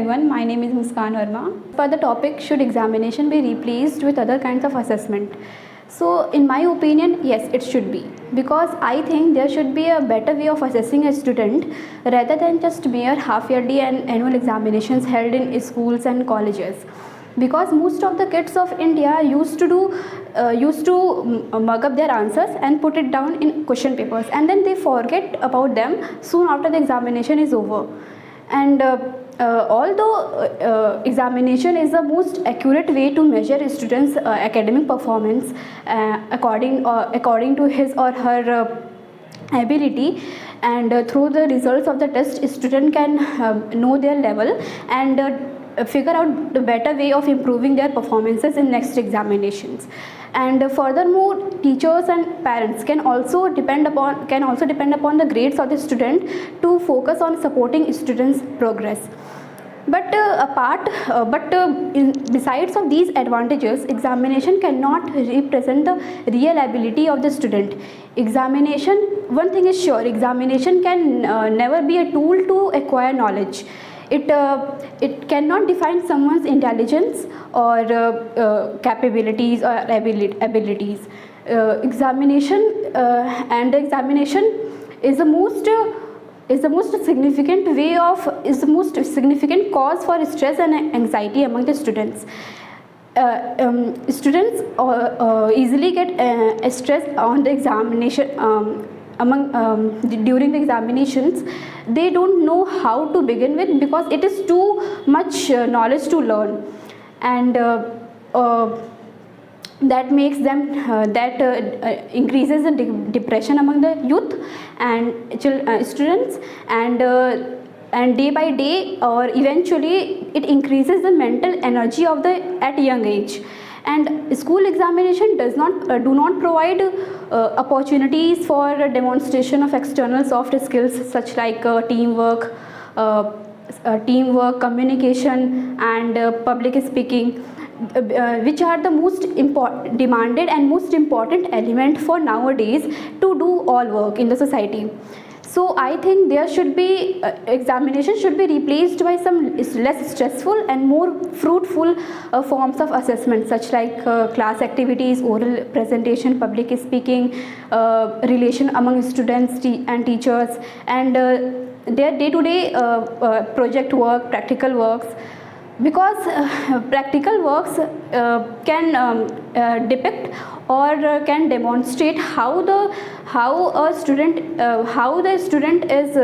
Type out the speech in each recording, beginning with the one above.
everyone, my name is Muskan Verma. For the topic, should examination be replaced with other kinds of assessment? So in my opinion, yes, it should be, because I think there should be a better way of assessing a student rather than just mere half yearly and annual examinations held in schools and colleges. Because most of the kids of India used to mug up their answers and put it down in question papers, and then they forget about them soon after the examination is over. And although examination is the most accurate way to measure a student's academic performance according to his or her ability, and through the results of the test, a student can know their level and figure out the better way of improving their performances in next examinations. And furthermore, teachers and parents can also depend upon the grades of the student to focus on supporting students' progress. But besides of these advantages, examination cannot represent the real ability of the student. Examination, one thing is sure, examination can never be a tool to acquire knowledge. It cannot define someone's intelligence or capabilities or abilities. Examination is the most significant cause for stress and anxiety among the students. Students easily get stressed on the examination. During the examinations, they don't know how to begin with, because it is too much knowledge to learn, and that makes them increases the depression among the youth and students, and day by day, or eventually it increases the mental energy of the at young age. And school examination do not provide opportunities for demonstration of external soft skills such like teamwork, communication, and public speaking, which are the most demanded and most important element for nowadays to do all work in the society. So I think there should be examination should be replaced by some less stressful and more fruitful forms of assessment, such like class activities, oral presentation, public speaking, relation among students and teachers, and their day-to-day project work, practical works. Because practical works can depict or can demonstrate how the student is.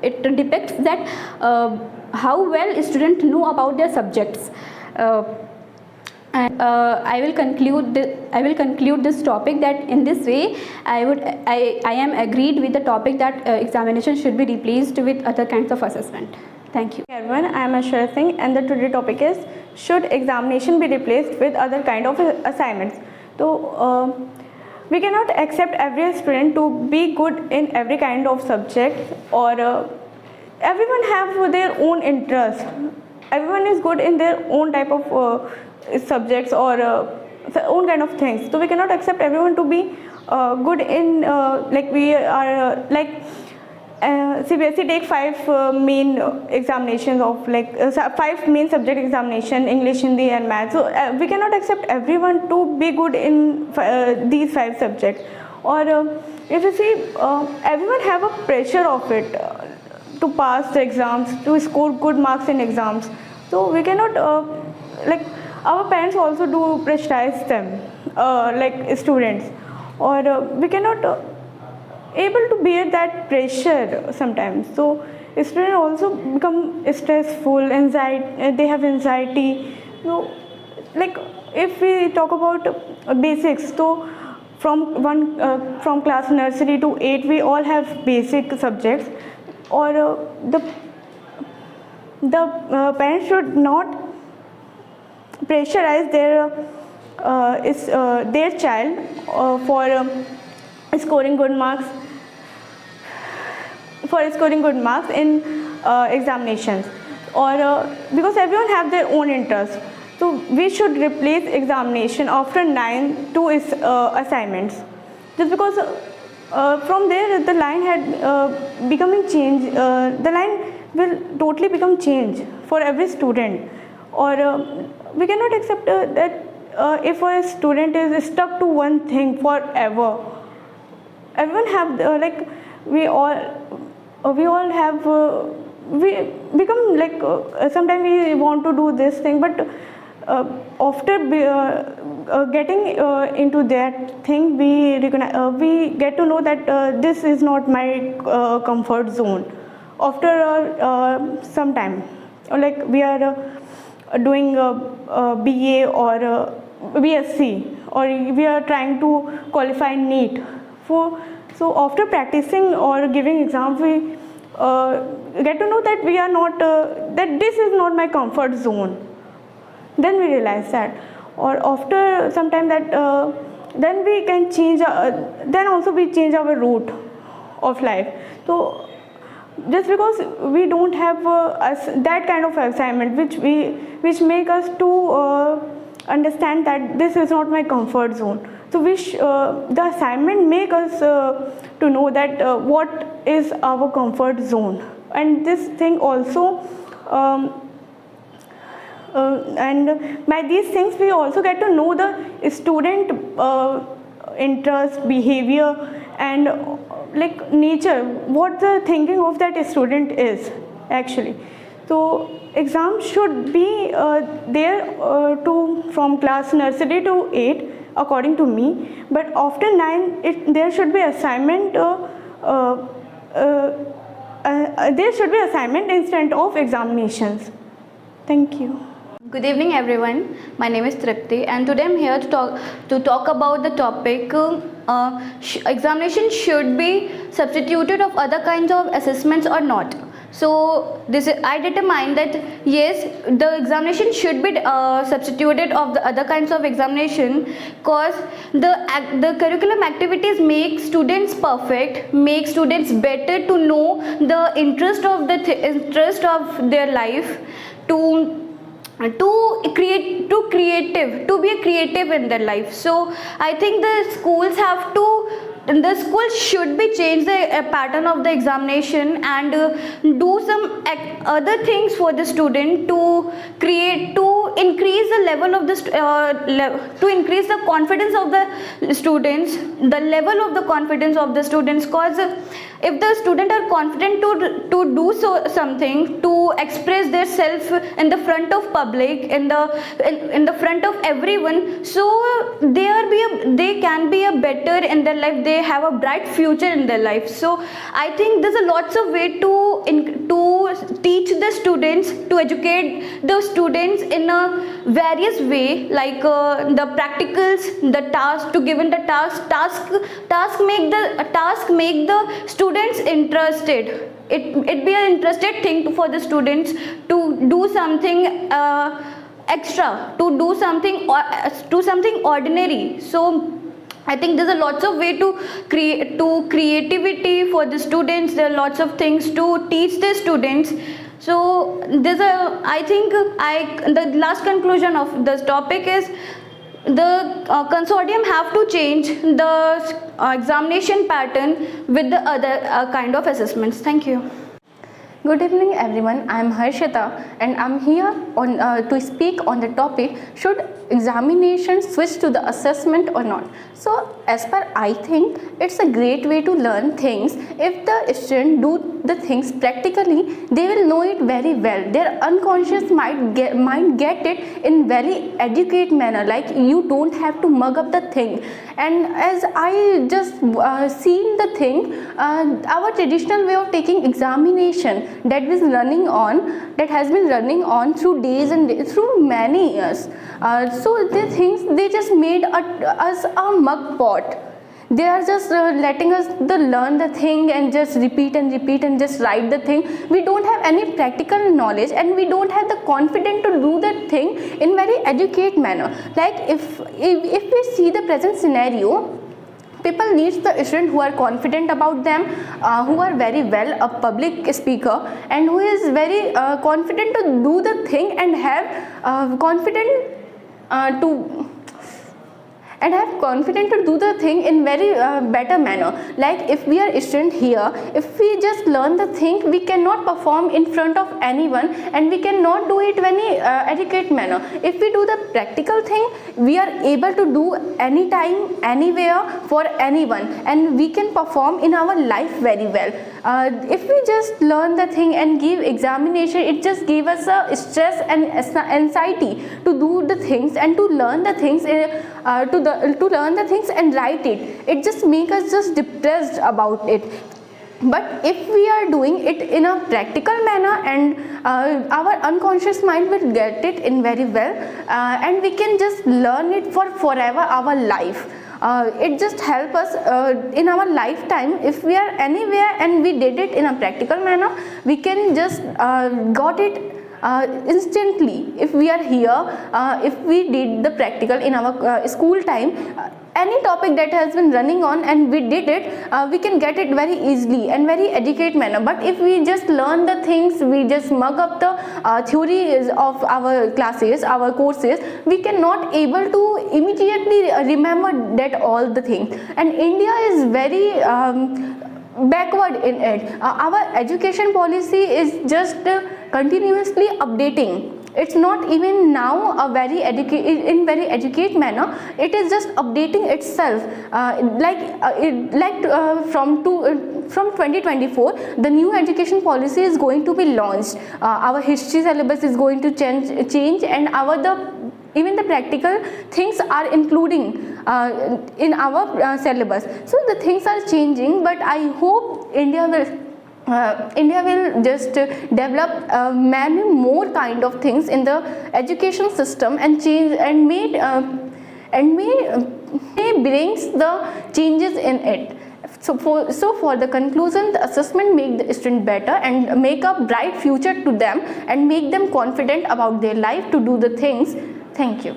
It depicts that how well a student know about their subjects. And I will conclude this topic that in this way I am agreed with the topic that examination should be replaced with other kinds of assessment. Thank you. Hey everyone, I am Ashwara Singh, and the today topic is, should examination be replaced with other kind of assignments? So we cannot accept every student to be good in every kind of subject, or everyone have their own interest. Everyone is good in their own type of subjects or own kind of things. So we cannot accept everyone to be good in like we are like. CBSE take 5 main examinations of 5 main subject examination: English, Hindi and Maths. So we cannot accept everyone to be good in these 5 subjects. Or if you see, everyone have a pressure of it to pass the exams, to score good marks in exams. So we cannot like our parents also do pressurize them like students, or we cannot able to bear that pressure sometimes. So students also become stressful, anxiety, they have anxiety. So like if we talk about basics, so from class nursery to 8 we all have basic subjects, or the parents should not pressurize their child for scoring good marks in examinations, or because everyone have their own interest. So we should replace examination after 9 to assignments, just because from there the line had becoming change. The line will totally become change for every student, or we cannot accept that if a student is stuck to one thing forever. Everyone have like we all have we become like sometimes we want to do this thing, but after getting into that thing, we get to know that this is not my comfort zone. After some time, like we are doing a BA or BSc, or we are trying to qualify NEET. So after practicing or giving exams, we get to know that we are not that this is not my comfort zone. Then we realize that, or after some time that then we can change. Then also we change our route of life. So just because we don't have that kind of assignment which make us to understand that this is not my comfort zone. So the assignment make us to know that what is our comfort zone, and this thing also and by these things we also get to know the student interest, behavior, and like nature, what the thinking of that student is actually. So exams should be there from class nursery to 8 according to me, but after 9 there should be assignment there should be assignment instead of examinations. Thank you. Good evening, everyone. My name is Tripti, and today I'm here to talk about the topic examination should be substituted of other kinds of assessments or not. So I determined that yes, the examination should be substituted of the other kinds of examination, because the curriculum activities make students perfect, make students better to know the interest of their life, to be a creative in their life. So I think the schools should be change the pattern of the examination and do some other things for the student to increase the level of to increase the confidence of the students, the level of the confidence of the students. Because if the students are confident to do something, to express their self in the front of public, in the front of everyone, so they can be a better in their life, they have a bright future in their life. So I think there's a lots of way to teach the students, to educate the students in a various way, like the practicals, the task, to given the task make the students interested. It be an interested thing for the students to do something extra, to do something ordinary. So I think there's a lots of way to creativity for the students. There are lots of things to teach the students. So the last conclusion of this topic is the consortium have to change the examination pattern with the other kind of assessments. Thank you. Good evening, everyone. I am Harshita, and I'm here to speak on the topic: should examination switch to the assessment or not? So, as per I think, it's a great way to learn things. If the student do the things practically, they will know it very well. Their unconscious might get it in very educate manner. Like, you don't have to mug up the thing. And as I just seen the thing, our traditional way of taking examination that has been running on through days and days, through many years. So they just made us a mug pot. They are just letting us learn the thing and just repeat and just write the thing. We don't have any practical knowledge, and we don't have the confidence to do that thing in very educate manner. Like if we see the present scenario, people needs the student who are confident about them, who are very well a public speaker, and who is very confident to do the thing and have confident and have confidence to do the thing in very better manner. Like if we are student here, if we just learn the thing, we cannot perform in front of anyone, and we cannot do it very adequate manner. If we do the practical thing, we are able to do anytime, anywhere, for anyone, and we can perform in our life very well. If we just learn the thing and give examination, it just give us a stress and anxiety to do the things and to learn the things, to learn the things and write it. It just make us just depressed about it. But if we are doing it in a practical manner, and our unconscious mind will get it in very well, and we can just learn it for forever our life. It just help us in our lifetime. If we are anywhere and we did it in a practical manner, we can just got it instantly. If we are here, if we did the practical in our school time, any topic that has been running on and we did it, we can get it very easily and very educate manner. But if we just learn the things, we just mug up the theories of our classes, our courses, we cannot able to immediately remember that all the things. And India is very backward in it. Our education policy is just continuously updating. It's not even now a very educate manner. It is just updating itself. From 2024, the new education policy is going to be launched. Our history syllabus is going to change, and even the practical things are including in our syllabus. So the things are changing, but I hope India will just develop many more kind of things in the education system and change and may brings the changes in it. So for the conclusion, the assessment make the student better and make a bright future to them and make them confident about their life to do the things. Thank you.